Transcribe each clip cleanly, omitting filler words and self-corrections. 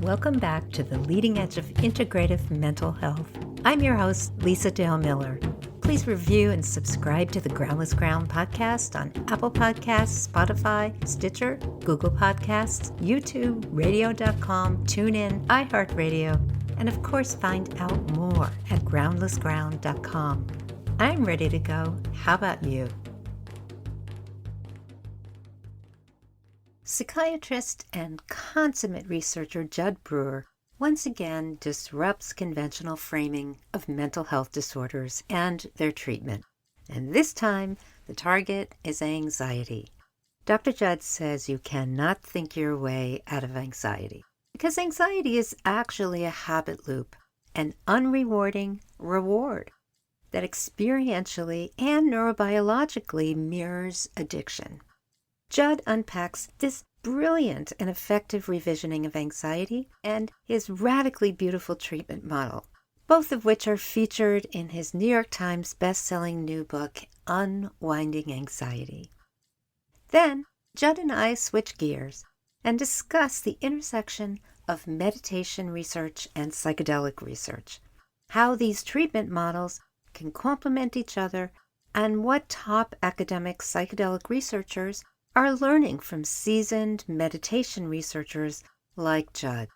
Welcome back to the leading edge of integrative mental health. I'm your host, Lisa Dale Miller. Please review and subscribe to the Groundless Ground podcast on Apple Podcasts, Spotify, Stitcher, Google Podcasts, YouTube, radio.com, TuneIn, iHeartRadio, and of course find out more at groundlessground.com. I'm ready to go. How about you? Psychiatrist and consummate researcher Judd Brewer once again disrupts conventional framing of mental health disorders and their treatment. And this time, the target is anxiety. Dr. Judd says you cannot think your way out of anxiety, because anxiety is actually a habit loop, an unrewarding reward that experientially and neurobiologically mirrors addiction. Judd unpacks this brilliant and effective revisioning of anxiety and his radically beautiful treatment model, both of which are featured in his New York Times best-selling new book, Unwinding Anxiety. Then, Judd and I switch gears and discuss the intersection of meditation research and psychedelic research, how these treatment models can complement each other, and what top academic psychedelic researchers are learning from seasoned meditation researchers like Judd.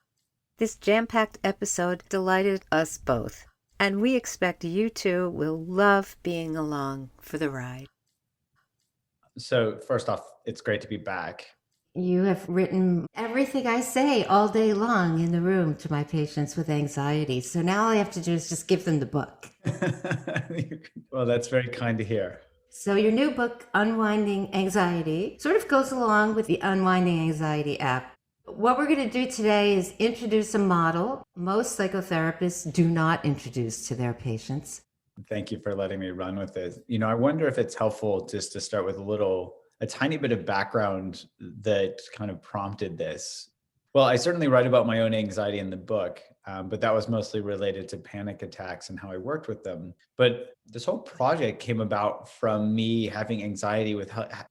This jam-packed episode delighted us both, and we expect you too will love being along for the ride. So first off, it's great to be back. You have written everything I say all day long in the room to my patients with anxiety. So now all I have to do is just give them the book. Well, that's very kind to hear. So your new book, Unwinding Anxiety, sort of goes along with the Unwinding Anxiety app. What we're going to do today is introduce a model most psychotherapists do not introduce to their patients. Thank you for letting me run with this. I wonder if it's helpful just to start with a tiny bit of background that kind of prompted this. Well, I certainly write about my own anxiety in the book, but that was mostly related to panic attacks and how I worked with them. But this whole project came about from me having anxiety with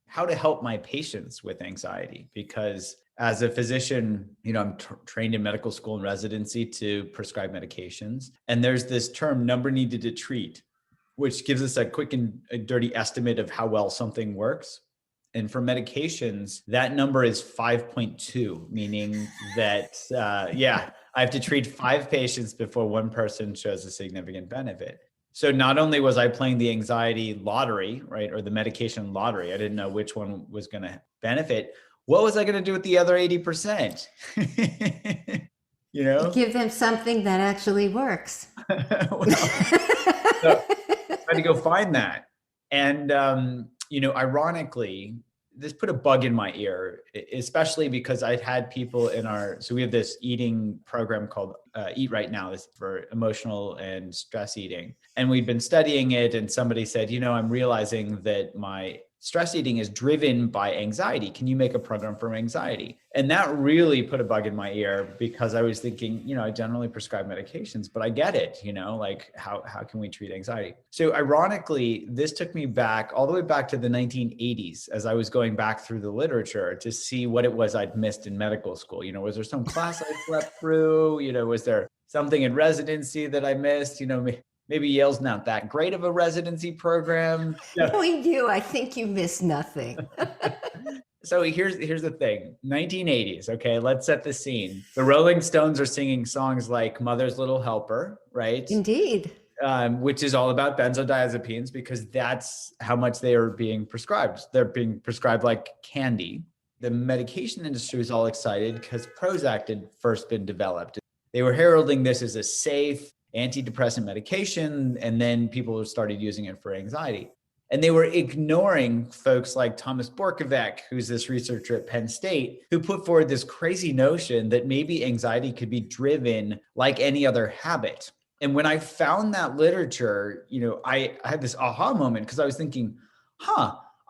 how to help my patients with anxiety. Because as a physician, I'm trained in medical school and residency to prescribe medications. And there's this term, number needed to treat, which gives us a quick and a dirty estimate of how well something works. And for medications, that number is 5.2, meaning that, I have to treat 5 patients before one person shows a significant benefit. So not only was I playing the anxiety lottery, right, or the medication lottery, I didn't know which one was going to benefit. What was I going to do with the other 80%? Give them something that actually works. So I had to go find that. And, ironically, this put a bug in my ear, especially because I've had people so we have this eating program called Eat Right Now. This is for emotional and stress eating. And we've been studying it. And somebody said, I'm realizing that my stress eating is driven by anxiety. Can you make a program for anxiety? And that really put a bug in my ear because I was thinking, I generally prescribe medications, but I get it, like how can we treat anxiety? So ironically, this took me back all the way back to the 1980s as I was going back through the literature to see what it was I'd missed in medical school. Was there some class I slept through? Was there something in residency that I missed? Maybe Yale's not that great of a residency program. Knowing you, I think you missed nothing. So here's the thing, 1980s, okay, let's set the scene. The Rolling Stones are singing songs like Mother's Little Helper, right? Indeed. Which is all about benzodiazepines because that's how much they are being prescribed. They're being prescribed like candy. The medication industry was all excited because Prozac had first been developed. They were heralding this as a safe antidepressant medication, and then people started using it for anxiety. And they were ignoring folks like Thomas Borkovec, who's this researcher at Penn State, who put forward this crazy notion that maybe anxiety could be driven like any other habit. And when I found that literature, I had this aha moment because I was thinking,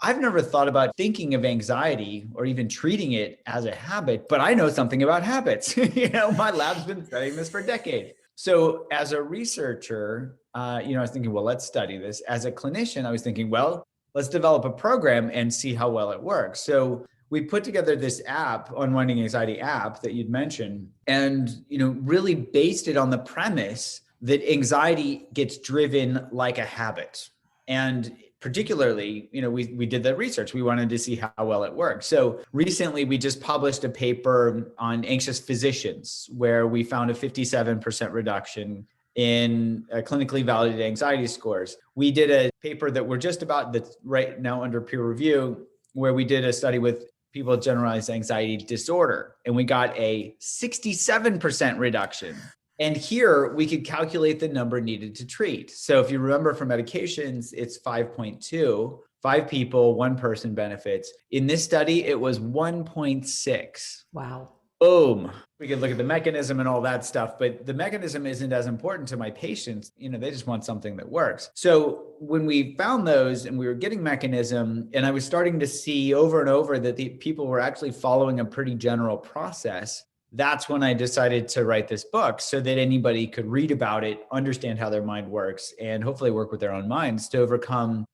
I've never thought about thinking of anxiety or even treating it as a habit, but I know something about habits. My lab's been studying this for decades. So as a researcher, I was thinking, well, let's study this. As a clinician, I was thinking, well, let's develop a program and see how well it works. So we put together this app, Unwinding Anxiety app that you'd mentioned, and really based it on the premise that anxiety gets driven like a habit. And particularly, we did the research. We wanted to see how well it worked. So recently, we just published a paper on anxious physicians where we found a 57% reduction in clinically validated anxiety scores. We did a paper that we're just about that's right now under peer review, where we did a study with people with generalized anxiety disorder, and we got a 67% reduction. And here we could calculate the number needed to treat. So if you remember from medications, it's 5.2, 5 people, 1 person benefits. In this study, it was 1.6. Wow. Boom. We could look at the mechanism and all that stuff, but the mechanism isn't as important to my patients. They just want something that works. So when we found those and we were getting mechanism, and I was starting to see over and over that the people were actually following a pretty general process, that's when I decided to write this book so that anybody could read about it, understand how their mind works, and hopefully work with their own minds to overcome,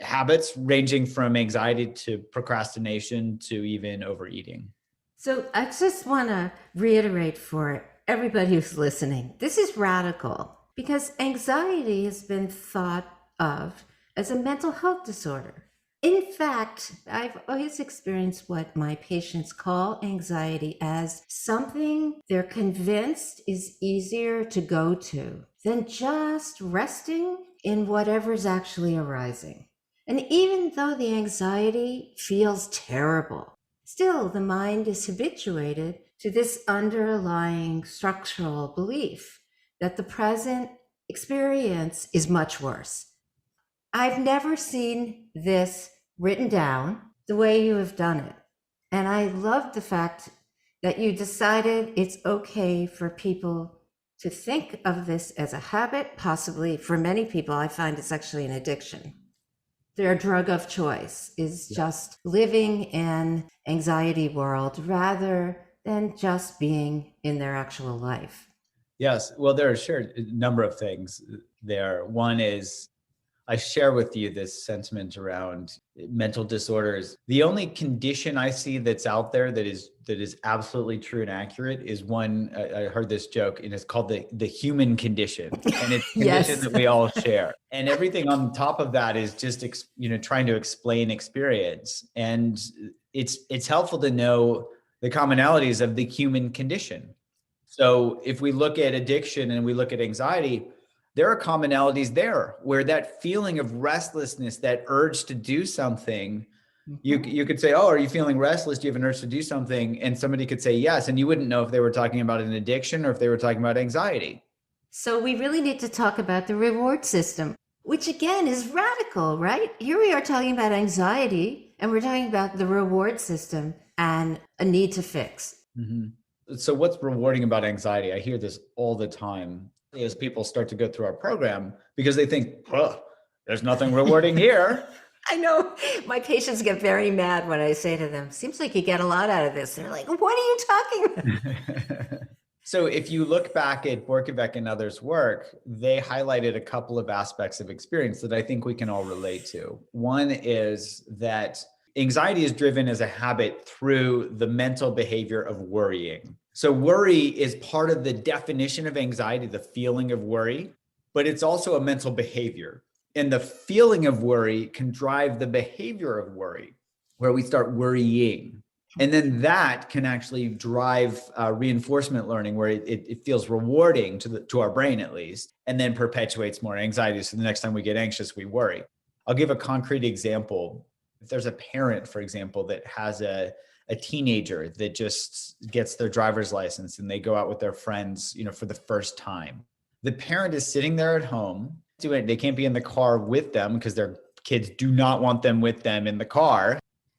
habits ranging from anxiety to procrastination to even overeating. So I just want to reiterate for everybody who's listening, this is radical because anxiety has been thought of as a mental health disorder. In fact, I've always experienced what my patients call anxiety as something they're convinced is easier to go to than just resting in whatever's actually arising. And even though the anxiety feels terrible, still the mind is habituated to this underlying structural belief that the present experience is much worse. I've never seen this written down the way you have done it. And I love the fact that you decided it's okay for people to think of this as a habit. Possibly for many people, I find it's actually an addiction. Their drug of choice is just living in anxiety world rather than just being in their actual life. Yes. Well, there are a number of things there. One is I share with you this sentiment around mental disorders. The only condition I see that's out there that is absolutely true and accurate is one, I heard this joke, and it's called the human condition. And it's a condition that we all share. And everything on top of that is just, trying to explain experience. And it's helpful to know the commonalities of the human condition. So if we look at addiction and we look at anxiety, there are commonalities there where that feeling of restlessness, that urge to do something, you could say, oh, are you feeling restless? Do you have an urge to do something? And somebody could say yes. And you wouldn't know if they were talking about an addiction or if they were talking about anxiety. So we really need to talk about the reward system, which again is radical, right? Here we are talking about anxiety and we're talking about the reward system and a need to fix. Mm-hmm. So what's rewarding about anxiety? I hear this all the time as people start to go through our program because they think, there's nothing rewarding here. I know my patients get very mad when I say to them, seems like you get a lot out of this. They're like, what are you talking about? So if you look back at Borkovic and others' work, they highlighted a couple of aspects of experience that I think we can all relate to. One is that anxiety is driven as a habit through the mental behavior of worrying. So worry is part of the definition of anxiety, the feeling of worry, but it's also a mental behavior. And the feeling of worry can drive the behavior of worry, where we start worrying. And then that can actually drive reinforcement learning, where it feels rewarding to our brain at least, and then perpetuates more anxiety. So the next time we get anxious, we worry. I'll give a concrete example. If there's a parent, for example, that has a teenager that just gets their driver's license and they go out with their friends, for the first time. The parent is sitting there at home. They can't be in the car with them because their kids do not want them with them in the car.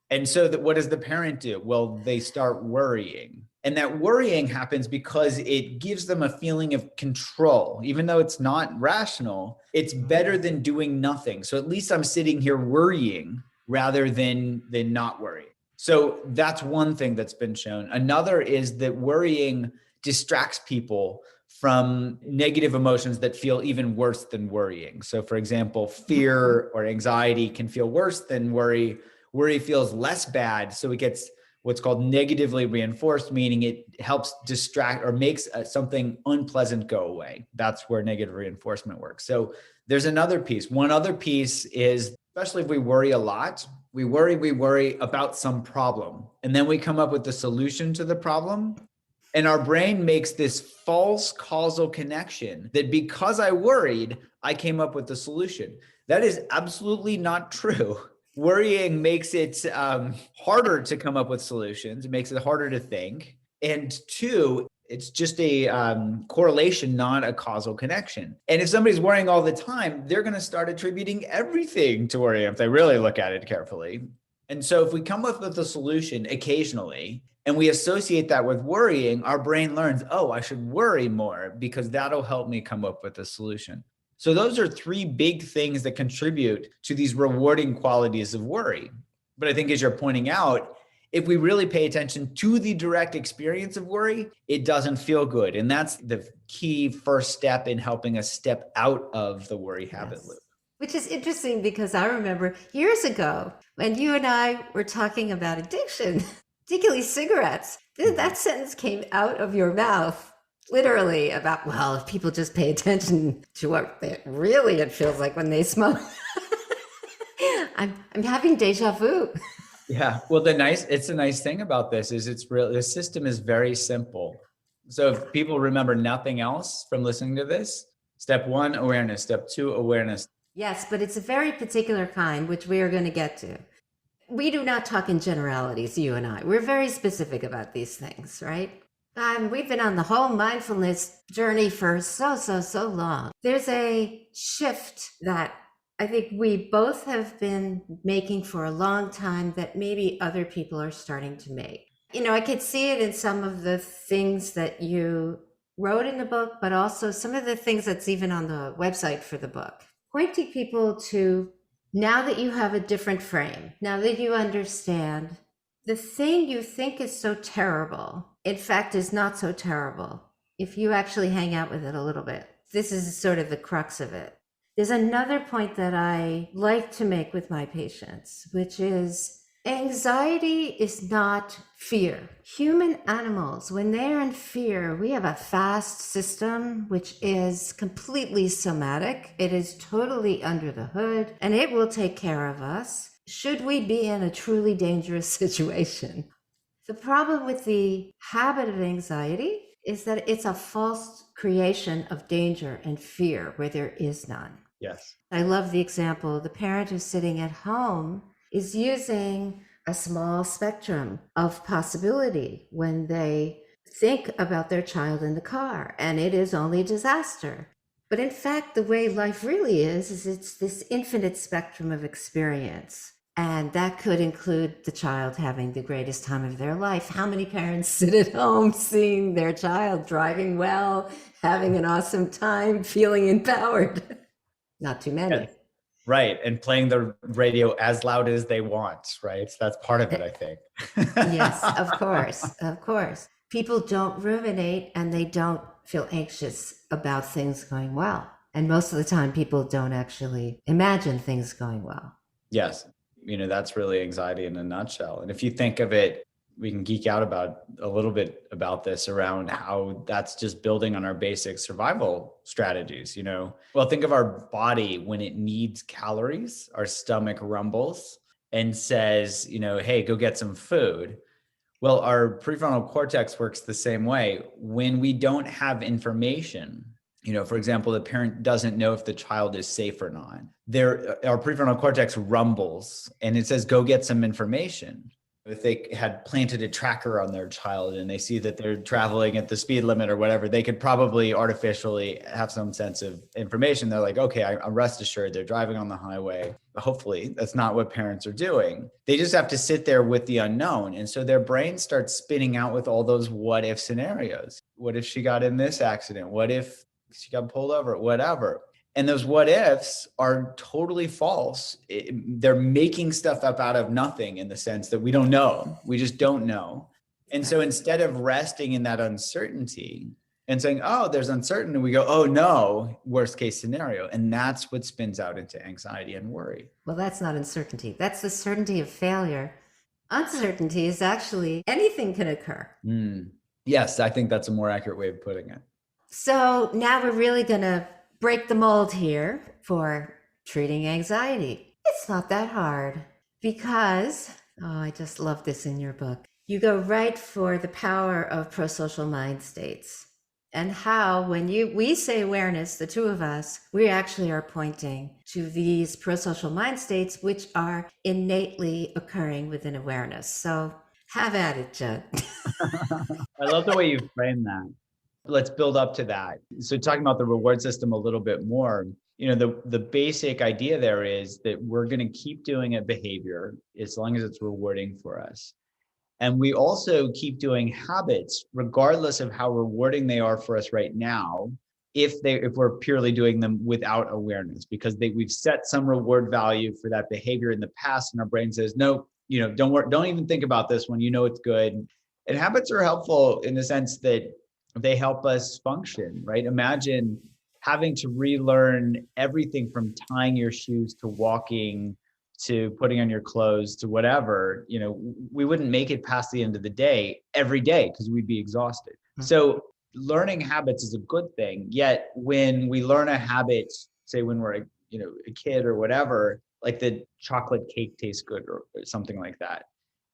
And so what does the parent do? Well, they start worrying. And that worrying happens because it gives them a feeling of control. Even though it's not rational, it's better than doing nothing. So at least I'm sitting here worrying rather than not worrying. So that's one thing that's been shown. Another is that worrying distracts people from negative emotions that feel even worse than worrying. So for example, fear or anxiety can feel worse than worry, Worry feels less bad. So it gets what's called negatively reinforced, meaning it helps distract or makes something unpleasant go away. That's where negative reinforcement works. So there's another piece. One other piece is, especially if we worry a lot, we worry about some problem. And then we come up with the solution to the problem. And our brain makes this false causal connection that because I worried, I came up with the solution. That is absolutely not true. Worrying makes it harder to come up with solutions. It makes it harder to think. And two, it's just a correlation, not a causal connection. And if somebody's worrying all the time, they're going to start attributing everything to worry if they really look at it carefully. And so if we come up with a solution occasionally, and we associate that with worrying, our brain learns, oh, I should worry more because that'll help me come up with a solution. So those are three big things that contribute to these rewarding qualities of worry. But I think as you're pointing out, if we really pay attention to the direct experience of worry, it doesn't feel good. And that's the key first step in helping us step out of the worry habit loop. Which is interesting because I remember years ago when you and I were talking about addiction, particularly cigarettes, that sentence came out of your mouth, literally, about, well, if people just pay attention to what it feels like when they smoke. I'm having deja vu. Yeah. Well, it's a nice thing about this is the system is very simple. So if people remember nothing else from listening to this, step one, awareness. Step two, awareness. Yes, but it's a very particular kind, which we are going to get to. We do not talk in generalities, you and I. We're very specific about these things, right? We've been on the whole mindfulness journey for so long. There's a shift that I think we both have been making for a long time that maybe other people are starting to make. You know, I could see it in some of the things that you wrote in the book, but also some of the things that's even on the website for the book. Pointing people to, now that you have a different frame, now that you understand the thing you think is so terrible, in fact, is not so terrible if you actually hang out with it a little bit. This is sort of the crux of it. There's another point that I like to make with my patients, which is anxiety is not fear. Human animals, when they're in fear, we have a fast system, which is completely somatic. It is totally under the hood, and it will take care of us should we be in a truly dangerous situation. The problem with the habit of anxiety is that it's a false creation of danger and fear where there is none. Yes. I love the example. The parent who's sitting at home is using a small spectrum of possibility when they think about their child in the car, and it is only disaster. But in fact, the way life really is it's this infinite spectrum of experience. And that could include the child having the greatest time of their life. How many parents sit at home seeing their child driving well, having an awesome time, feeling empowered? Not too many. Yeah. Right. And playing the radio as loud as they want, right? So that's part of it, I think. Yes, of course. Of course. People don't ruminate and they don't feel anxious about things going well. And most of the time, people don't actually imagine things going well. Yes. You know, that's really anxiety in a nutshell. And if you think of it, we can geek out about a little bit about this around how that's just building on our basic survival strategies, you know. Well, think of our body when it needs calories, our stomach rumbles and says, you know, hey, go get some food. Well, our prefrontal cortex works the same way. When we don't have information, you know, for example, the parent doesn't know if the child is safe or not. Our prefrontal cortex rumbles and it says, go get some information. If they had planted a tracker on their child and they see that they're traveling at the speed limit or whatever, they could probably artificially have some sense of information. They're like, okay, I'm rest assured they're driving on the highway. Hopefully that's not what parents are doing. They just have to sit there with the unknown. And so their brain starts spinning out with all those what if scenarios. What if she got in this accident? What if she got pulled over? Whatever. And those what ifs are totally false. They're making stuff up out of nothing in the sense that we don't know. We just don't know. And so instead of resting in that uncertainty, and saying, oh, there's uncertainty. And we go, oh no, worst case scenario. And that's what spins out into anxiety and worry. Well, that's not uncertainty. That's the certainty of failure. Uncertainty is actually anything can occur. Yes, I think that's a more accurate way of putting it. So now we're really going to break the mold here for treating anxiety. It's not that hard because, I just love this in your book. You go right for the power of prosocial mind states and how when we say awareness, the two of us, we actually are pointing to these prosocial mind states, which are innately occurring within awareness. So have at it, Judd. I love the way you frame that. Let's build up to that. So talking about the reward system a little bit more, the basic idea there is that we're going to keep doing a behavior as long as it's rewarding for us. And we also keep doing habits, regardless of how rewarding they are for us right now, if we're purely doing them without awareness, because we've set some reward value for that behavior in the past, and our brain says, no, don't even think about this one. It's good. And habits are helpful in the sense that they help us function, right? Imagine having to relearn everything from tying your shoes to walking to putting on your clothes to whatever. We wouldn't make it past the end of the day every day because we'd be exhausted. So learning habits is a good thing. Yet when we learn a habit, say when we're a kid or whatever, like the chocolate cake tastes good or something like that.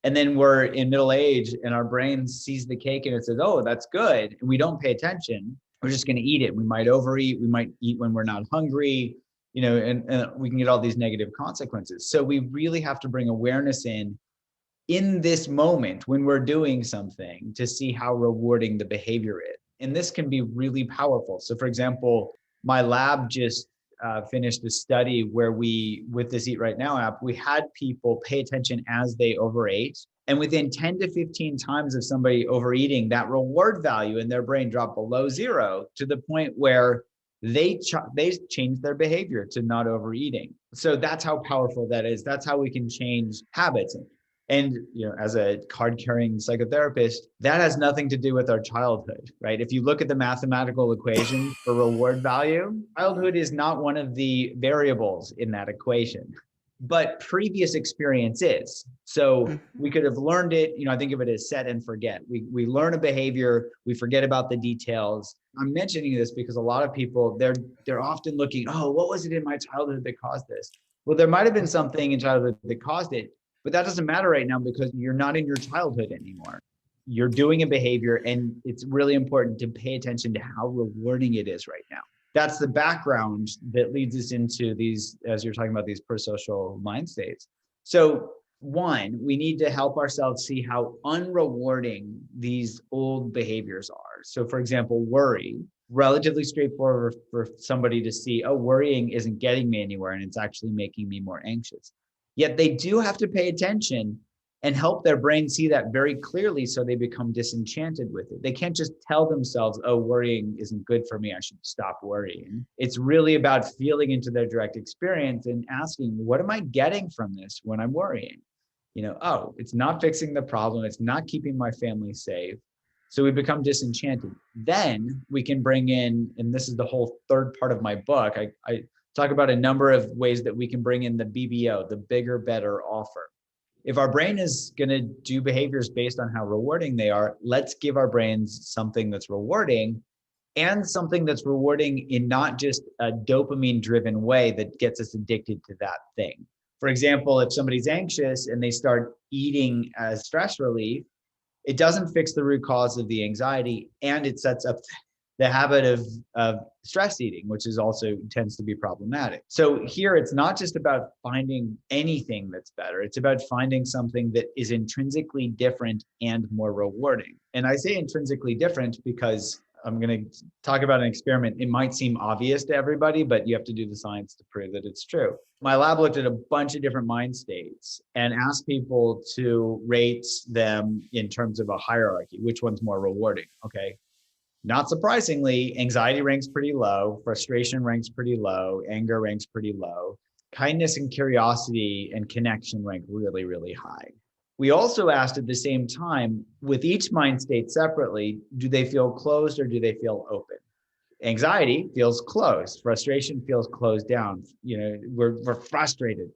And then we're in middle age and our brain sees the cake and it says, oh, that's good. And we don't pay attention. We're just going to eat it. We might overeat. We might eat when we're not hungry, and we can get all these negative consequences. So we really have to bring awareness in this moment when we're doing something to see how rewarding the behavior is. And this can be really powerful. So for example, my lab just finished a study where with this Eat Right Now app, we had people pay attention as they overate. And within 10 to 15 times of somebody overeating, that reward value in their brain dropped below zero to the point where they changed their behavior to not overeating. So that's how powerful that is. That's how we can change habits. And as a card-carrying psychotherapist, that has nothing to do with our childhood, right? If you look at the mathematical equation for reward value, childhood is not one of the variables in that equation, but previous experience is. So we could have learned it, I think of it as set and forget. We learn a behavior, we forget about the details. I'm mentioning this because a lot of people, they're often looking, oh, what was it in my childhood that caused this? Well, there might've been something in childhood that caused it, but that doesn't matter right now because you're not in your childhood anymore. You're doing a behavior, and it's really important to pay attention to how rewarding it is right now. That's the background that leads us into these, as you're talking about, these prosocial mind states. So one, we need to help ourselves see how unrewarding these old behaviors are. So for example, worry, relatively straightforward for somebody to see, oh, worrying isn't getting me anywhere and it's actually making me more anxious. Yet they do have to pay attention and help their brain see that very clearly so they become disenchanted with it. They can't just tell themselves, oh, worrying isn't good for me, I should stop worrying. It's really about feeling into their direct experience and asking, what am I getting from this when I'm worrying? Oh, it's not fixing the problem. It's not keeping my family safe. So we become disenchanted. Then we can bring in, and this is the whole third part of my book, I talk about a number of ways that we can bring in the BBO, the bigger, better offer. If our brain is going to do behaviors based on how rewarding they are, let's give our brains something that's rewarding, and something that's rewarding in not just a dopamine-driven way that gets us addicted to that thing. For example, if somebody's anxious and they start eating as stress relief, it doesn't fix the root cause of the anxiety, and it sets up the habit of stress eating, which is also tends to be problematic. So here, it's not just about finding anything that's better. It's about finding something that is intrinsically different and more rewarding. And I say intrinsically different because I'm going to talk about an experiment. It might seem obvious to everybody, but you have to do the science to prove that it's true. My lab looked at a bunch of different mind states and asked people to rate them in terms of a hierarchy. Which one's more rewarding? Okay. Not surprisingly, anxiety ranks pretty low, frustration ranks pretty low, anger ranks pretty low, kindness and curiosity and connection rank really, really high. We also asked at the same time, with each mind state separately, do they feel closed or do they feel open? Anxiety feels closed. Frustration feels closed down. We're frustrated.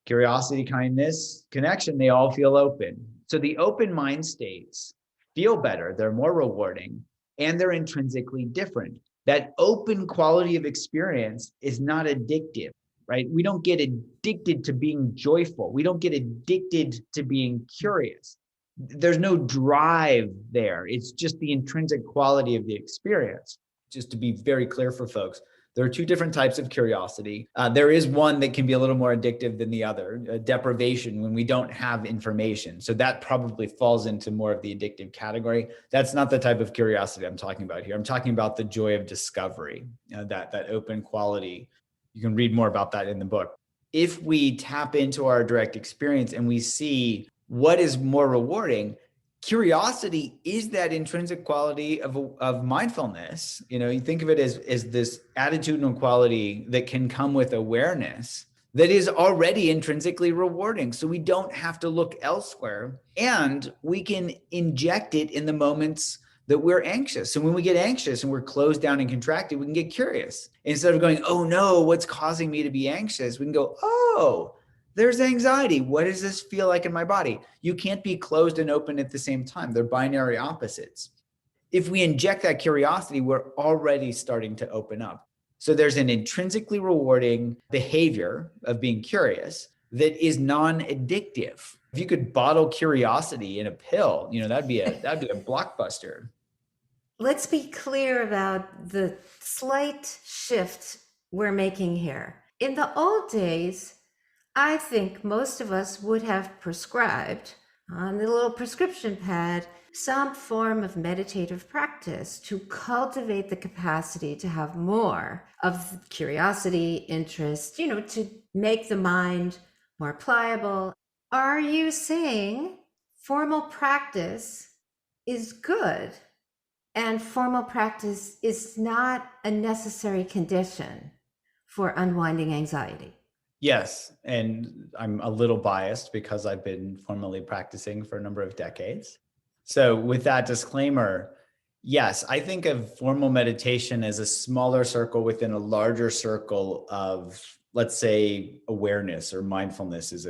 Curiosity, kindness, connection, they all feel open. So the open mind states feel better. They're more rewarding and they're intrinsically different. That open quality of experience is not addictive, right? We don't get addicted to being joyful. We don't get addicted to being curious. There's no drive there. It's just the intrinsic quality of the experience. Just to be very clear for folks, there are two different types of curiosity. There is one that can be a little more addictive than the other, deprivation, when we don't have information. So that probably falls into more of the addictive category. That's not the type of curiosity I'm talking about here. I'm talking about the joy of discovery, that open quality. You can read more about that in the book. If we tap into our direct experience and we see what is more rewarding, curiosity is that intrinsic quality of mindfulness. You think of it as this attitudinal quality that can come with awareness that is already intrinsically rewarding. So we don't have to look elsewhere, and we can inject it in the moments that we're anxious. So when we get anxious and we're closed down and contracted, we can get curious. Instead of going, oh no, what's causing me to be anxious? We can go, oh, there's anxiety. What does this feel like in my body? You can't be closed and open at the same time. They're binary opposites. If we inject that curiosity, we're already starting to open up. So there's an intrinsically rewarding behavior of being curious that is non-addictive. If you could bottle curiosity in a pill, that'd be a blockbuster. Let's be clear about the slight shift we're making here. In the old days, I think most of us would have prescribed on the little prescription pad some form of meditative practice to cultivate the capacity to have more of curiosity, interest, to make the mind more pliable. Are you saying formal practice is good and formal practice is not a necessary condition for unwinding anxiety? Yes, and I'm a little biased because I've been formally practicing for a number of decades. So with that disclaimer, yes, I think of formal meditation as a smaller circle within a larger circle of, let's say, awareness, or mindfulness is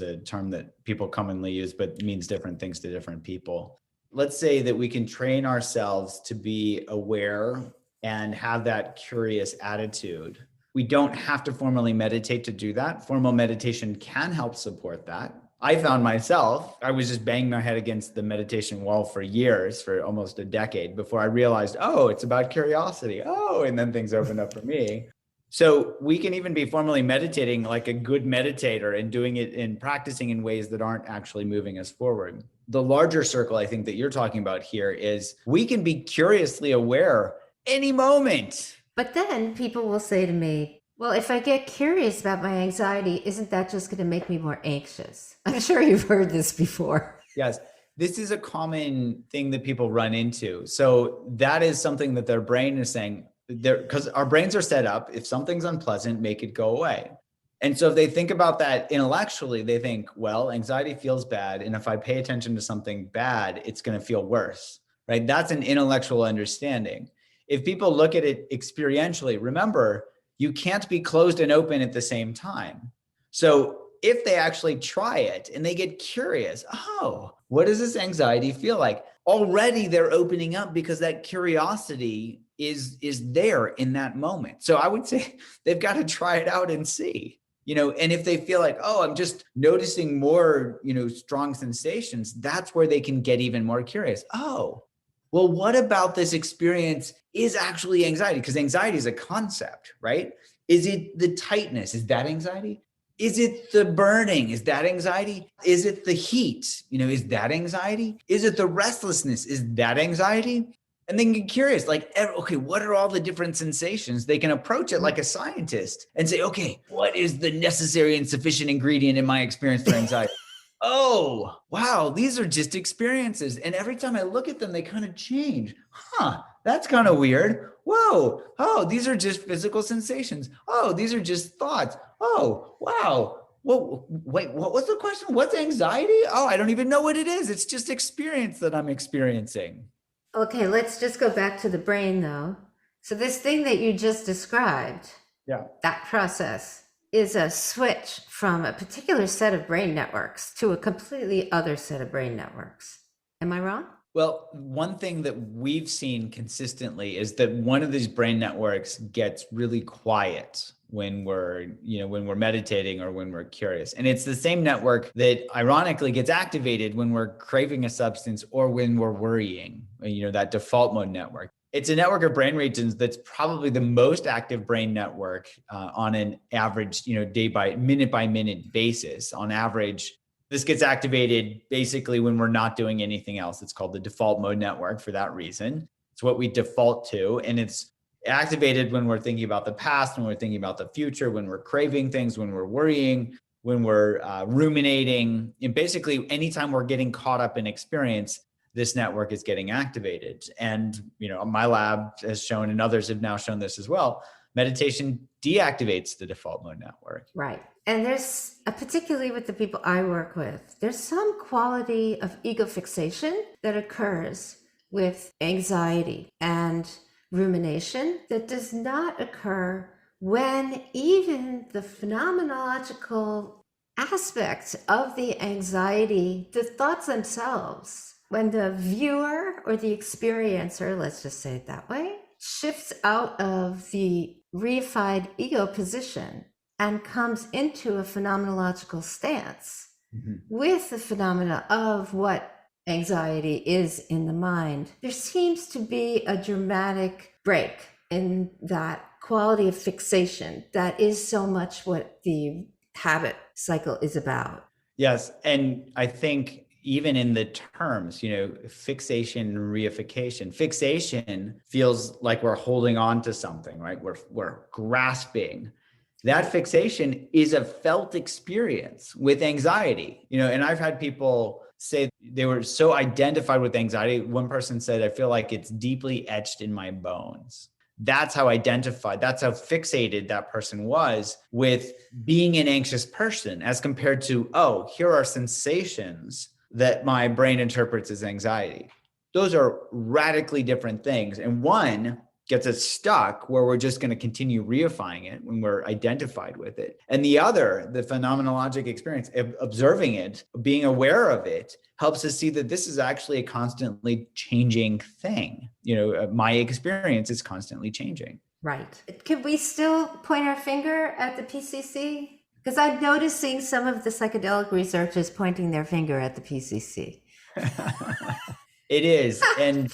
a term that people commonly use, but means different things to different people. Let's say that we can train ourselves to be aware and have that curious attitude. We don't have to formally meditate to do that. Formal meditation can help support that. I found myself, I was just banging my head against the meditation wall for years, for almost a decade, before I realized, oh, it's about curiosity. Oh, and then things opened up for me. So we can even be formally meditating like a good meditator and doing it and practicing in ways that aren't actually moving us forward. The larger circle, I think, that you're talking about here is we can be curiously aware any moment. But then people will say to me, well, if I get curious about my anxiety, isn't that just going to make me more anxious? I'm sure you've heard this before. Yes, this is a common thing that people run into. So that is something that their brain is saying, because our brains are set up, if something's unpleasant, make it go away. And so if they think about that intellectually, they think, well, anxiety feels bad. And if I pay attention to something bad, it's going to feel worse, right? That's an intellectual understanding. If people look at it experientially, remember, you can't be closed and open at the same time. So if they actually try it and they get curious, oh, what does this anxiety feel like? Already they're opening up because that curiosity is there in that moment. So I would say they've got to try it out and see, and if they feel like, oh, I'm just noticing more, strong sensations, that's where they can get even more curious. Oh, well, what about this experience is actually anxiety? Because anxiety is a concept, right? Is it the tightness? Is that anxiety? Is it the burning? Is that anxiety? Is it the heat? Is that anxiety? Is it the restlessness? Is that anxiety? And then get curious, like, okay, what are all the different sensations? They can approach it like a scientist and say, okay, what is the necessary and sufficient ingredient in my experience for anxiety? Oh, wow, these are just experiences. And every time I look at them, they kind of change. That's kind of weird. Whoa, oh, these are just physical sensations. Oh, these are just thoughts. Oh, wow, Well, wait, what was the question? What's anxiety? Oh, I don't even know what it is. It's just experience that I'm experiencing. Okay, let's just go back to the brain though. So this thing that you just described, Yeah. that process is a switch from a particular set of brain networks to a completely other set of brain networks. Am I wrong? Well, one thing that we've seen consistently is that one of these brain networks gets really quiet when we're meditating or when we're curious. And it's the same network that ironically gets activated when we're craving a substance or when we're worrying, that default mode network. It's a network of brain regions that's probably the most active brain network on an average, minute by minute basis. On average, this gets activated basically when we're not doing anything else. It's called the default mode network for that reason. It's what we default to. And it's activated when we're thinking about the past, when we're thinking about the future, when we're craving things, when we're worrying, when we're ruminating. And basically, anytime we're getting caught up in experience, this network is getting activated. And, my lab has shown, and others have now shown this as well, meditation deactivates the default mode network. Right. And there's, particularly with the people I work with, there's some quality of ego fixation that occurs with anxiety and rumination that does not occur when even the phenomenological aspects of the anxiety, the thoughts themselves, when the viewer or the experiencer, let's just say it that way, shifts out of the reified ego position and comes into a phenomenological stance with the phenomena of what anxiety is in the mind, there seems to be a dramatic break in that quality of fixation that is so much what the habit cycle is about. Yes. And I think even in the terms, fixation and reification, fixation feels like we're holding on to something, right? We're grasping. That fixation is a felt experience with anxiety, and I've had people say they were so identified with anxiety. One person said, I feel like it's deeply etched in my bones. That's how fixated that person was with being an anxious person as compared to, here are sensations that my brain interprets as anxiety. Those are radically different things. And one gets us stuck where we're just going to continue reifying it when we're identified with it. And the other, the phenomenologic experience, observing it, being aware of it, helps us see that this is actually a constantly changing thing. My experience is constantly changing. Right. Can we still point our finger at the PCC? Because I'm noticing some of the psychedelic researchers pointing their finger at the PCC. It is. And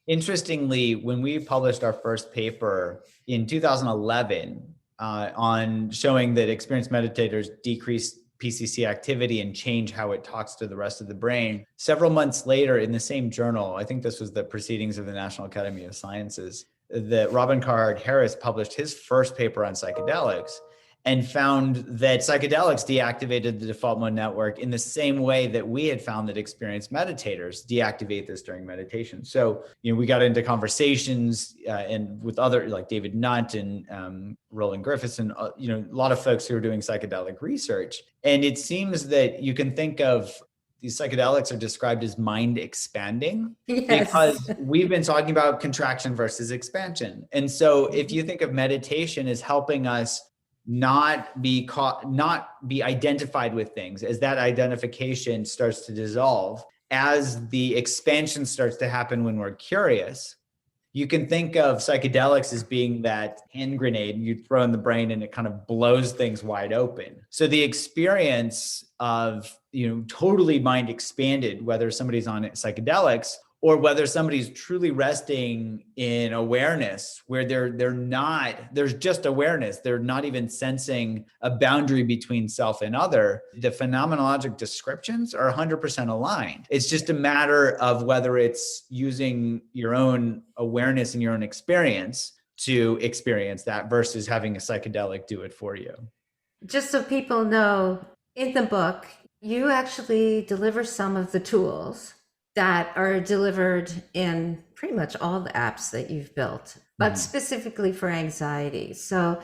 interestingly, when we published our first paper in 2011 on showing that experienced meditators decrease PCC activity and change how it talks to the rest of the brain, several months later in the same journal, I think this was the Proceedings of the National Academy of Sciences, that Robin Carhart Harris published his first paper on psychedelics and found that psychedelics deactivated the default mode network in the same way that we had found that experienced meditators deactivate this during meditation. So, we got into conversations and with other like David Nutt and Roland Griffiths and, a lot of folks who are doing psychedelic research. And it seems that you can think of these psychedelics are described as mind expanding because we've been talking about contraction versus expansion. And so if you think of meditation as helping us not be identified with things, as that identification starts to dissolve, as the expansion starts to happen when we're curious, you can think of psychedelics as being that hand grenade you throw in the brain and it kind of blows things wide open. So the experience of, totally mind expanded, whether somebody's on psychedelics or whether somebody's truly resting in awareness where there's just awareness. They're not even sensing a boundary between self and other. The phenomenologic descriptions are 100% aligned. It's just a matter of whether it's using your own awareness and your own experience to experience that versus having a psychedelic do it for you. Just so people know, in the book, you actually deliver some of the tools that are delivered in pretty much all the apps that you've built, but specifically for anxiety. So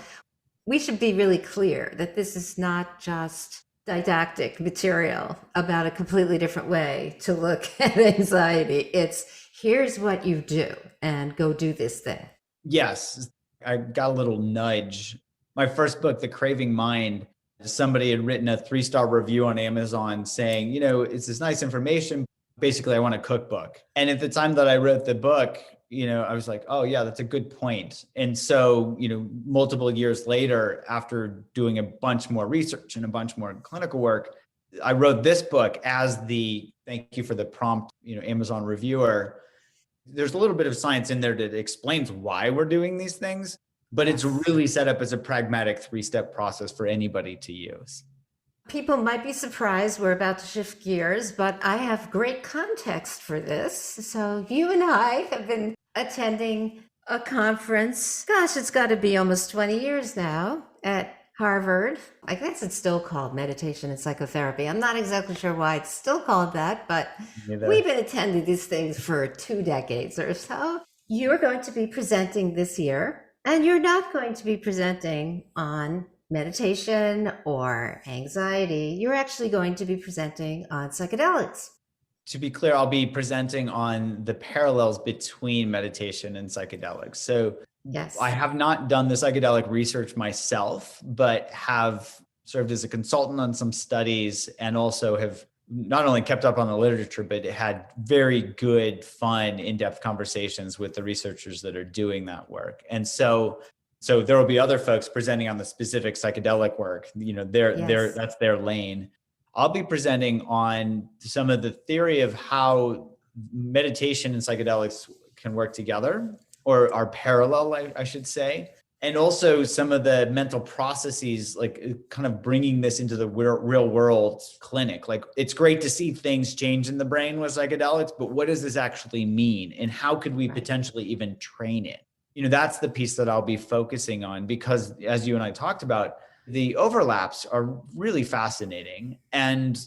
we should be really clear that this is not just didactic material about a completely different way to look at anxiety. It's here's what you do and go do this thing. Yes, I got a little nudge. My first book, The Craving Mind, somebody had written a 3-star review on Amazon saying, it's this nice information. Basically, I want a cookbook. And at the time that I wrote the book, I was like, oh yeah, that's a good point. And so, multiple years later, after doing a bunch more research and a bunch more clinical work, I wrote this book as thank you for the prompt, Amazon reviewer. There's a little bit of science in there that explains why we're doing these things, but it's really set up as a pragmatic 3-step process for anybody to use. People might be surprised we're about to shift gears, but I have great context for this. So you and I have been attending a conference. Gosh, it's got to be almost 20 years now at Harvard. I guess it's still called Meditation and Psychotherapy. I'm not exactly sure why it's still called that, but we've been attending these things for 2 decades or so. You're going to be presenting this year, and you're not going to be presenting on meditation or anxiety. You're actually going to be presenting on psychedelics. To be clear, I'll be presenting on the parallels between meditation and psychedelics. So yes, I have not done the psychedelic research myself, but have served as a consultant on some studies and also have not only kept up on the literature, but had very good, fun, in-depth conversations with the researchers that are doing that work. And so there will be other folks presenting on the specific psychedelic work. That's their lane. I'll be presenting on some of the theory of how meditation and psychedelics can work together, or are parallel, I should say. And also some of the mental processes, like kind of bringing this into the real world clinic. Like, it's great to see things change in the brain with psychedelics, but what does this actually mean? And how could we potentially even train it? That's the piece that I'll be focusing on, because as you and I talked about, the overlaps are really fascinating. And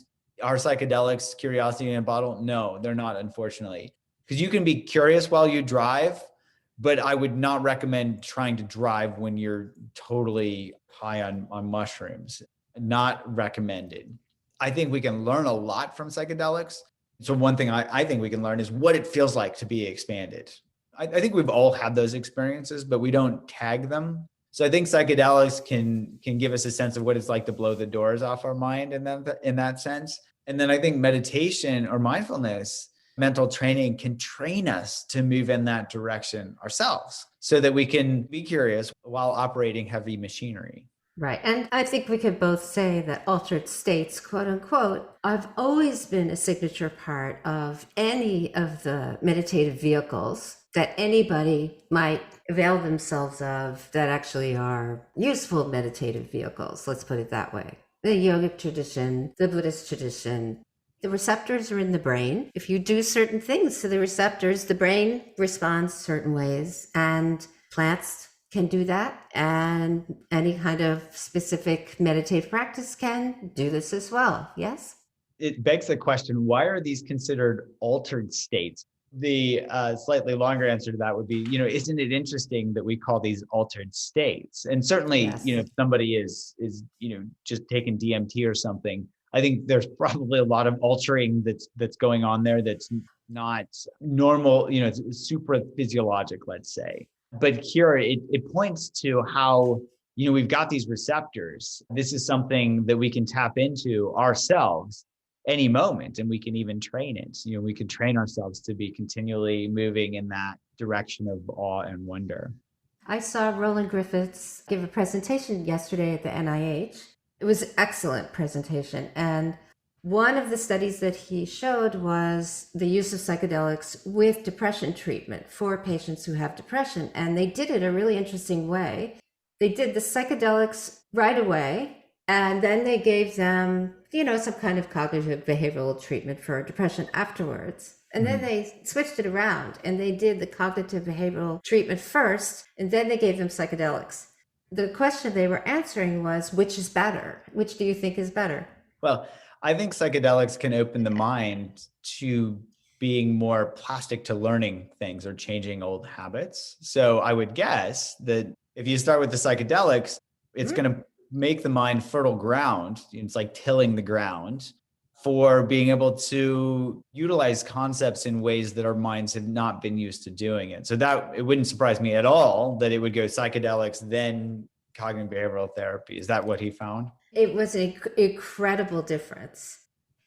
are psychedelics curiosity in a bottle? No, they're not, unfortunately. Because you can be curious while you drive, but I would not recommend trying to drive when you're totally high on mushrooms. Not recommended. I think we can learn a lot from psychedelics. So one thing I think we can learn is what it feels like to be expanded. I think we've all had those experiences, but we don't tag them. So I think psychedelics can give us a sense of what it's like to blow the doors off our mind in that sense. And then I think meditation or mindfulness, mental training, can train us to move in that direction ourselves so that we can be curious while operating heavy machinery. Right. And I think we could both say that altered states, quote unquote, have always been a signature part of any of the meditative vehicles that anybody might avail themselves of that actually are useful meditative vehicles. Let's put it that way. The yogic tradition, the Buddhist tradition, the receptors are in the brain. If you do certain things to the receptors, the brain responds certain ways, and plants can do that. And any kind of specific meditative practice can do this as well. Yes? It begs the question, why are these considered altered states? The slightly longer answer to that would be, isn't it interesting that we call these altered states? And certainly, yes, if somebody is just taking DMT or something, I think there's probably a lot of altering that's going on there that's not normal, it's super physiologic, let's say. But here it points to how, we've got these receptors. This is something that we can tap into ourselves any moment, and we can even train it. We can train ourselves to be continually moving in that direction of awe and wonder. I saw Roland Griffiths give a presentation yesterday at the NIH. It was an excellent presentation. And one of the studies that he showed was the use of psychedelics with depression treatment for patients who have depression. And they did it a really interesting way. They did the psychedelics right away, and then they gave them, some kind of cognitive behavioral treatment for depression afterwards. And then they switched it around, and they did the cognitive behavioral treatment first, and then they gave them psychedelics. The question they were answering was, which is better? Which do you think is better? Well, I think psychedelics can open the mind to being more plastic to learning things or changing old habits. So I would guess that if you start with the psychedelics, it's going to make the mind fertile ground. It's like tilling the ground for being able to utilize concepts in ways that our minds have not been used to doing it. So that it wouldn't surprise me at all that it would go psychedelics, then cognitive behavioral therapy. Is that what he found? It was an incredible difference.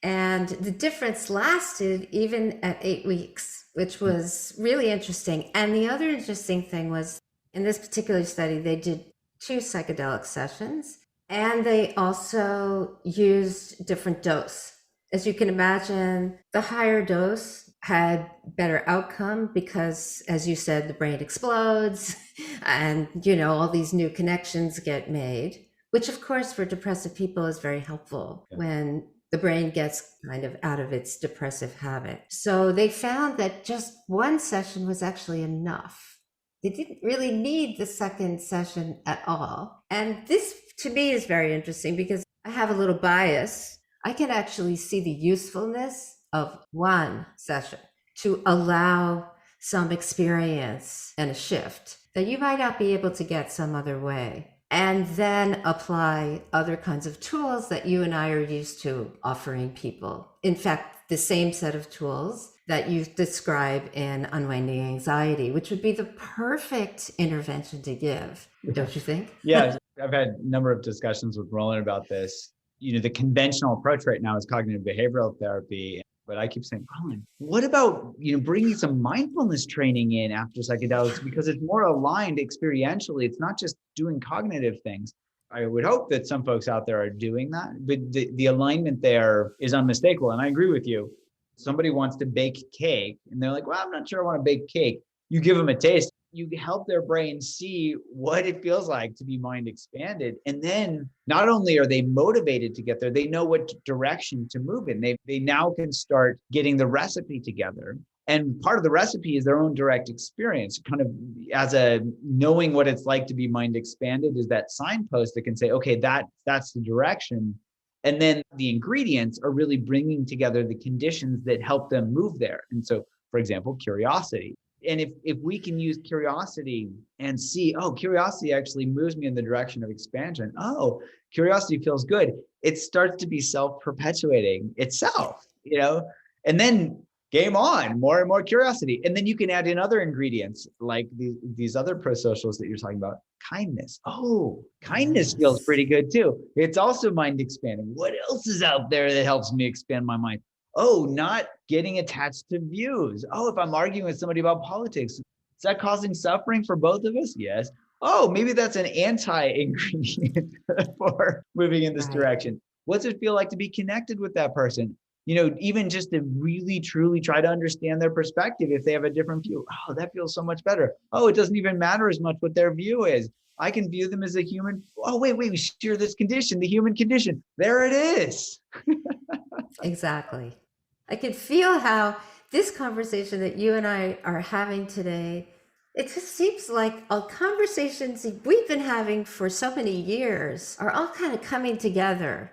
And the difference lasted even at 8 weeks, which was really interesting. And the other interesting thing was in this particular study, they did 2 psychedelic sessions and they also used different dose. As you can imagine, the higher dose had better outcome because, as you said, the brain explodes and, all these new connections get made, which of course for depressive people is very helpful when the brain gets kind of out of its depressive habit. So they found that just 1 session was actually enough. They didn't really need the second session at all. And this to me is very interesting because I have a little bias. I can actually see the usefulness of 1 session to allow some experience and a shift that you might not be able to get some other way, and then apply other kinds of tools that you and I are used to offering people. In fact, the same set of tools that you describe in Unwinding Anxiety, which would be the perfect intervention to give, don't you think? Yeah, I've had a number of discussions with Roland about this. The conventional approach right now is cognitive behavioral therapy. But I keep saying, Roland, what about, bringing some mindfulness training in after psychedelics? Because it's more aligned experientially. It's not just doing cognitive things. I would hope that some folks out there are doing that, but the alignment there is unmistakable. And I agree with you. Somebody wants to bake cake and they're like, well, I'm not sure I want to bake cake. You give them a taste. You help their brain see what it feels like to be mind expanded. And then not only are they motivated to get there, they know what direction to move in. They now can start getting the recipe together. And part of the recipe is their own direct experience, kind of as a knowing what it's like to be mind expanded is that signpost that can say, okay, that's the direction. And then the ingredients are really bringing together the conditions that help them move there. And so, for example, curiosity. And if we can use curiosity and see, oh, curiosity actually moves me in the direction of expansion. Oh, curiosity feels good. It starts to be self-perpetuating itself, and then game on, more and more curiosity. And then you can add in other ingredients like these other prosocials that you're talking about. Kindness. Oh, kindness feels pretty good too. It's also mind expanding. What else is out there that helps me expand my mind? Oh, not getting attached to views. Oh, if I'm arguing with somebody about politics, is that causing suffering for both of us? Yes. Oh, maybe that's an anti-ingredient for moving in this direction. What's it feel like to be connected with that person? Even just to really, truly try to understand their perspective if they have a different view. Oh, that feels so much better. Oh, it doesn't even matter as much what their view is. I can view them as a human. Oh, wait, we share this condition, the human condition. There it is. Exactly. I can feel how this conversation that you and I are having today, it just seems like all conversations we've been having for so many years are all kind of coming together.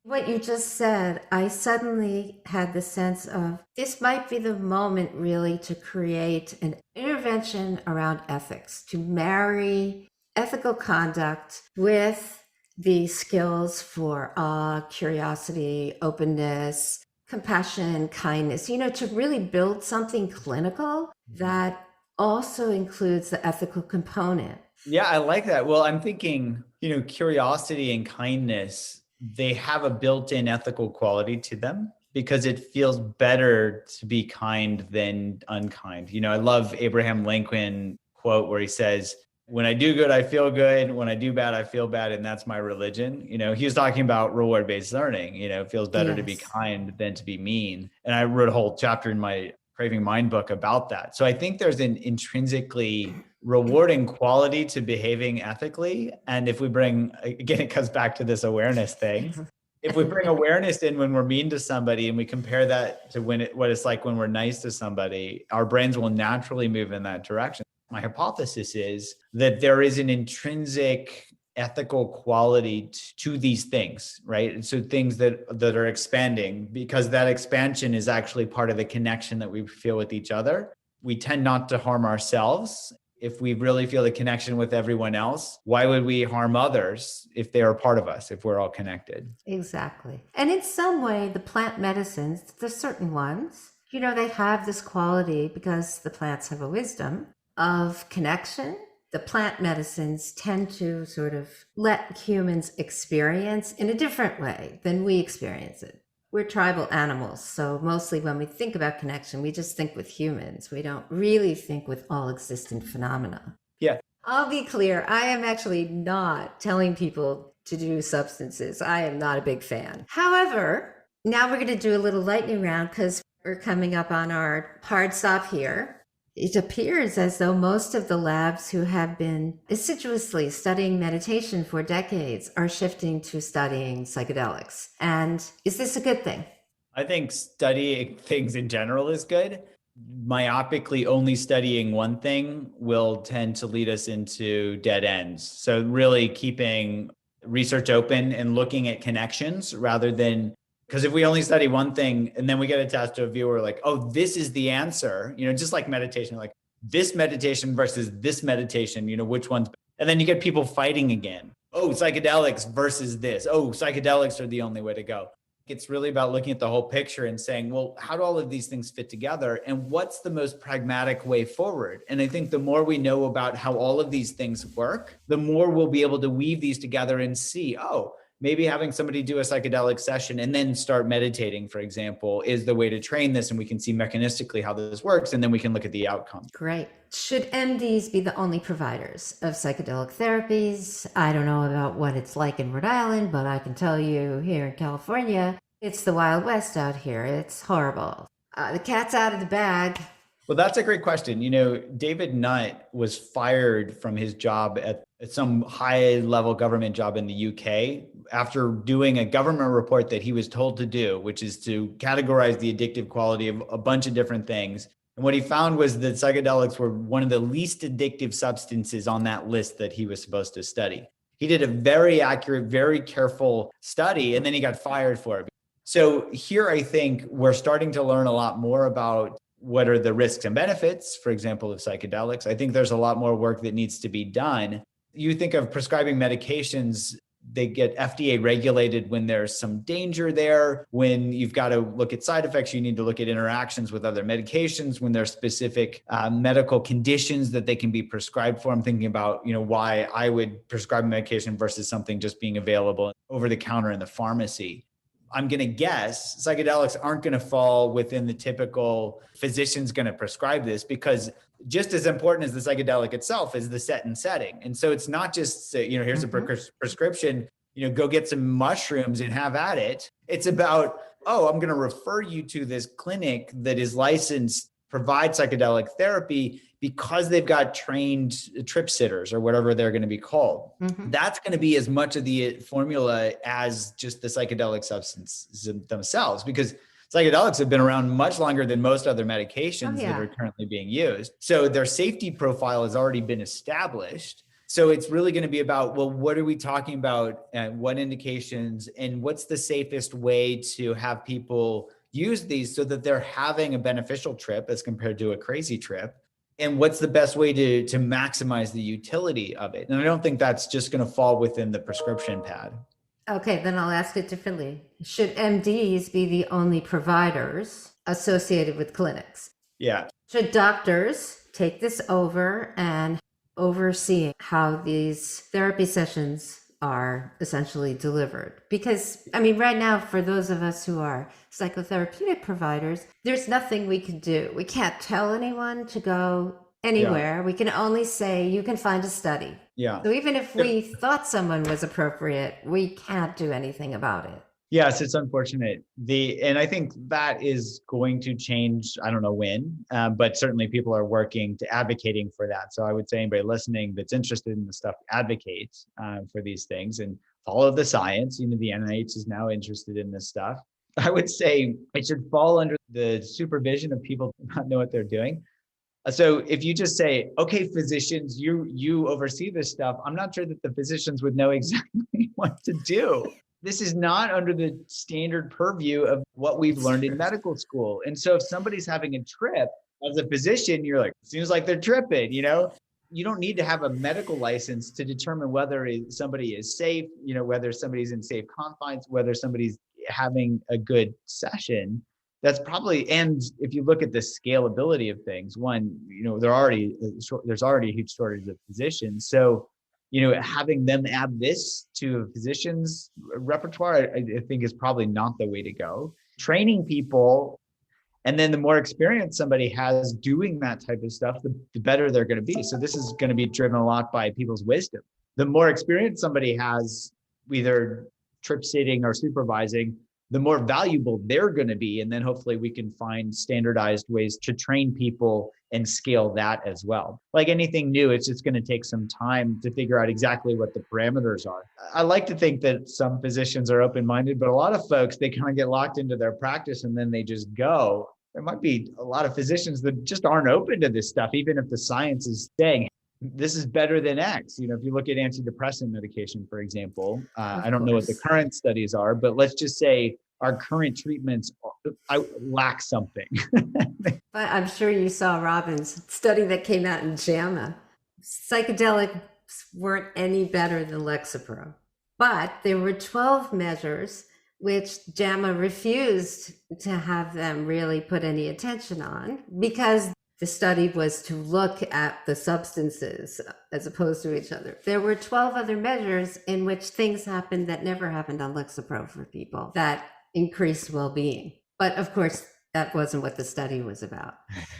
What you just said, I suddenly had the sense of this might be the moment really to create an intervention around ethics, to marry ethical conduct with the skills for awe, curiosity, openness, compassion, kindness, to really build something clinical that also includes the ethical component. Yeah, I like that. Well, I'm thinking, curiosity and kindness, they have a built-in ethical quality to them because it feels better to be kind than unkind. I love Abraham Lincoln quote where he says, when I do good, I feel good. When I do bad, I feel bad. And that's my religion. He was talking about reward-based learning. It feels better to be kind than to be mean. And I wrote a whole chapter in my Craving Mind book about that. So I think there's an intrinsically rewarding quality to behaving ethically. And if we bring, again, it comes back to this awareness thing. If we bring awareness in when we're mean to somebody and we compare that to what it's like when we're nice to somebody, our brains will naturally move in that direction. My hypothesis is that there is an intrinsic ethical quality to these things, right? And so things that are expanding, because that expansion is actually part of the connection that we feel with each other. We tend not to harm ourselves If we really feel the connection with everyone else, why would we harm others if they are part of us, if we're all connected? Exactly. And in some way, the plant medicines, there's certain ones, they have this quality because the plants have a wisdom of connection. The plant medicines tend to sort of let humans experience in a different way than we experience it. We're tribal animals, so mostly when we think about connection, we just think with humans. We don't really think with all existent phenomena. Yeah. I'll be clear, I am actually not telling people to do substances. I am not a big fan. However, now we're going to do a little lightning round because we're coming up on our hard stop here. It appears as though most of the labs who have been assiduously studying meditation for decades are shifting to studying psychedelics. And is this a good thing? I think studying things in general is good. Myopically only studying one thing will tend to lead us into dead ends. So really keeping research open and looking at connections rather than, because if we only study one thing and then we get attached to a viewer like, oh, this is the answer, just like meditation, like this meditation versus this meditation, which one's, and then you get people fighting again. Oh, psychedelics versus this. Oh, psychedelics are the only way to go. It's really about looking at the whole picture and saying, well, how do all of these things fit together? And what's the most pragmatic way forward? And I think the more we know about how all of these things work, the more we'll be able to weave these together and see, oh, maybe having somebody do a psychedelic session and then start meditating, for example, is the way to train this. And we can see mechanistically how this works. And then we can look at the outcome. Great. Should MDs be the only providers of psychedelic therapies? I don't know about what it's like in Rhode Island, but I can tell you here in California, it's the Wild West out here. It's horrible. The cat's out of the bag. Well, that's a great question. David Nutt was fired from his job at some high level government job in the UK after doing a government report that he was told to do, which is to categorize the addictive quality of a bunch of different things. And what he found was that psychedelics were one of the least addictive substances on that list that he was supposed to study. He did a very accurate, very careful study, and then he got fired for it. So here, I think we're starting to learn a lot more about what are the risks and benefits, for example, of psychedelics. I think there's a lot more work that needs to be done. You think of prescribing medications, they get FDA regulated when there's some danger there. When you've got to look at side effects, you need to look at interactions with other medications. When there's specific medical conditions that they can be prescribed for. I'm thinking about, why I would prescribe a medication versus something just being available over the counter in the pharmacy. I'm going to guess psychedelics aren't going to fall within the typical physician's going to prescribe this, because just as important as the psychedelic itself is the set and setting. And so it's not just, here's a prescription, go get some mushrooms and have at it. It's about, I'm going to refer you to this clinic that is licensed, provide psychedelic therapy because they've got trained trip sitters or whatever they're going to be called. Mm-hmm. That's going to be as much of the formula as just the psychedelic substances themselves, because psychedelics have been around much longer than most other medications that are currently being used. So their safety profile has already been established. So it's really going to be about, well, what are we talking about and what indications and what's the safest way to have people use these so that they're having a beneficial trip as compared to a crazy trip? And what's the best way to maximize the utility of it? And I don't think that's just going to fall within the prescription pad. Okay, then I'll ask it differently. Should MDs be the only providers associated with clinics? Yeah. Should doctors take this over and oversee how these therapy sessions are essentially delivered? Because, right now, for those of us who are psychotherapeutic providers, there's nothing we can do. We can't tell anyone to go anywhere. Yeah. We can only say, you can find a study. Yeah. So even if we thought someone was appropriate, we can't do anything about it. Yes, it's unfortunate. And I think that is going to change. I don't know when, but certainly people are working to advocating for that. So I would say anybody listening that's interested in the stuff, advocate for these things and follow the science. The NIH is now interested in this stuff. I would say it should fall under the supervision of people who not know what they're doing. So if you just say, okay, physicians, you oversee this stuff, I'm not sure that the physicians would know exactly what to do. This is not under the standard purview of what we've learned in medical school. And so if somebody's having a trip as a physician, you're like, it seems like they're tripping, you don't need to have a medical license to determine whether somebody is safe, whether somebody's in safe confines, whether somebody's having a good session. That's probably, and if you look at the scalability of things, one, there's already a huge shortage of physicians. So, having them add this to a physician's repertoire, I think is probably not the way to go. Training people, and then the more experience somebody has doing that type of stuff, the better they're going to be. So this is going to be driven a lot by people's wisdom. The more experience somebody has, either trip sitting or supervising, the more valuable they're going to be. And then hopefully we can find standardized ways to train people and scale that as well. Like anything new, it's just going to take some time to figure out exactly what the parameters are. I like to think that some physicians are open-minded, but a lot of folks, they kind of get locked into their practice and then they just go. There might be a lot of physicians that just aren't open to this stuff, even if the science is saying this is better than X. If you look at antidepressant medication, for example, I don't know what the current studies are, but let's just say our current treatments lack something. But I'm sure you saw Robin's study that came out in JAMA. Psychedelics weren't any better than Lexapro, but there were 12 measures which JAMA refused to have them really put any attention on, because the study was to look at the substances as opposed to each other. There were 12 other measures in which things happened that never happened on Lexapro for people that increased well-being. But of course, that wasn't what the study was about.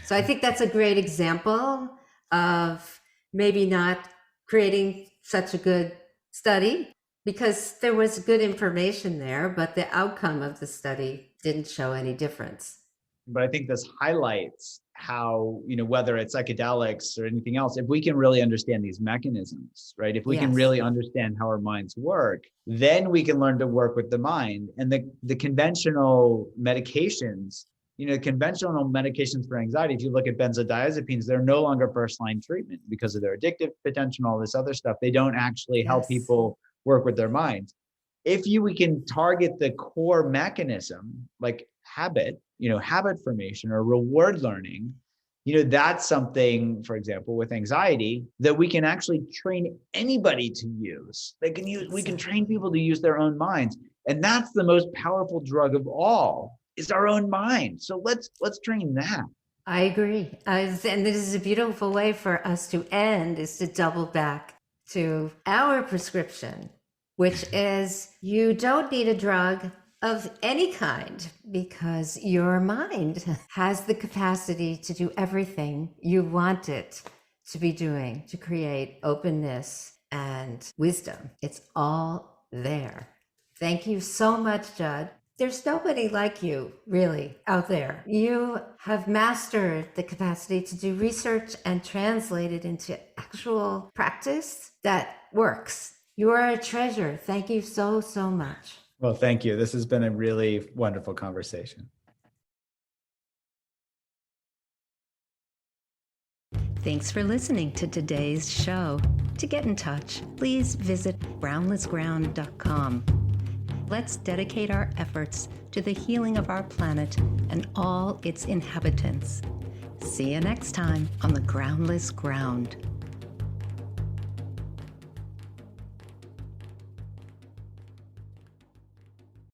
So I think that's a great example of maybe not creating such a good study, because there was good information there, but the outcome of the study didn't show any difference. But I think this highlights how, whether it's psychedelics or anything else, if we can really understand these mechanisms, right? If we can really understand how our minds work, then we can learn to work with the mind. And the conventional medications, conventional medications for anxiety, if you look at benzodiazepines, they're no longer first-line treatment because of their addictive potential and all this other stuff. They don't actually help people work with their minds. If we can target the core mechanism, like habit formation or reward learning, that's something, for example, with anxiety, that we can actually train anybody to use. We can train people to use their own minds. And that's the most powerful drug of all, is our own mind. So let's train that. I agree. And this is a beautiful way for us to end, is to double back to our prescription, which is you don't need a drug of any kind, because your mind has the capacity to do everything you want it to be doing, to create openness and wisdom. It's all there. Thank you so much, Judd. There's nobody like you, really, out there. You have mastered the capacity to do research and translate it into actual practice that works. You are a treasure. Thank you so, so much. Well, thank you. This has been a really wonderful conversation. Thanks for listening to today's show. To get in touch, please visit groundlessground.com. Let's dedicate our efforts to the healing of our planet and all its inhabitants. See you next time on the Groundless Ground.